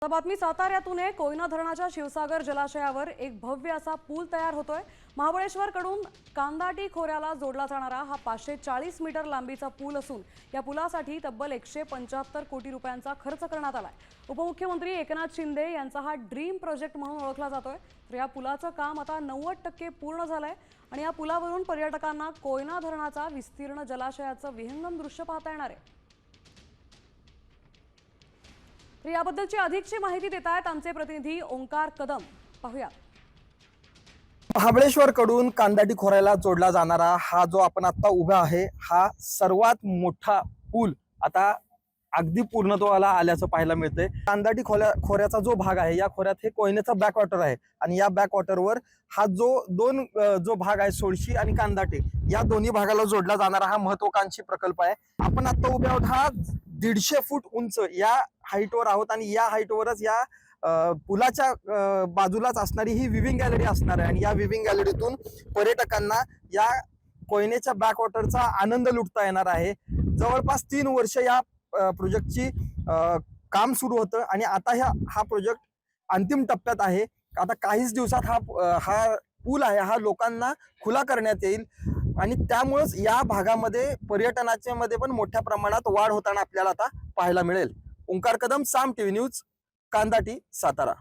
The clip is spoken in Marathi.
बातमी साताऱ्यातून आहे। कोयना धरणाच्या शिवसागर जलाशयावर एक भव्य असा पूल तयार होतोय। महाबळेश्वरकडून कांदाटी खोऱ्याला जोडला जाणारा हा 540 मीटर लांबीचा पूल असून या पुलासाठी तब्बल 175 कोटी रुपयांचा खर्च करण्यात आलाय। उपमुख्यमंत्री एकनाथ शिंदे यांचा हा ड्रीम प्रोजेक्ट म्हणून ओळखला जातोय। तर या पुलाचं काम आता 90% पूर्ण झालंय आणि या पुलावरून पर्यटकांना कोयना धरणाचा विस्तीर्ण जलाशयाचं विहंगम दृश्य पाहता येणार आहे। याबद्दलची अधिकची माहिती देत आहेत आमचे प्रतिनिधी ओंकार कदम। पाहूया। महाबळेश्वरकडून कांदाटी खोऱ्याला जोडला जाणारा हा जो आपण आता उभा आहे हा सर्वात मोठा पूल आता अगदी पूर्णत्वाला आल्याचं पाहायला मिळतंय। कांदाटी खोऱ्याचा जो भाग आहे या खोऱ्यात हे कोयनेचा बॅकवॉटर आहे आणि या बॅकवॉटरवर हा जो भाग आहे सोळशी आणि कांदाटे या दोन्ही भागाला जोडला जाणारा हा महत्वाकांक्षी प्रकल्प आहे। आपण आता उभे आहोत हा 150 फूट उंच या हाईटवर आहोत आणि या हाईटवरच या पुलाच्या बाजूलाच असणारी ही विविंग गॅलरी असणार आहे आणि या विविंग गॅलरीतून पर्यटकांना या कोयनेच्या बॅकवॉटरचा आनंद लुटता येणार आहे। जवळपास 3 वर्ष या प्रोजेक्टची काम सुरू होतं आणि आता हा प्रोजेक्ट अंतिम टप्प्यात आहे। आता काहीच दिवसात हा पूल आहे हा लोकांना खुला करण्यात येईल आणि त्यामुळेच या भागामध्ये पर्यटनाच्या मध्ये पण मोठ्या प्रमाणात वाढ होताना आपल्याला आता पाहायला मिळेल। ओंकार कदम, साम टीव्ही न्यूज, कांदाटी, सातारा।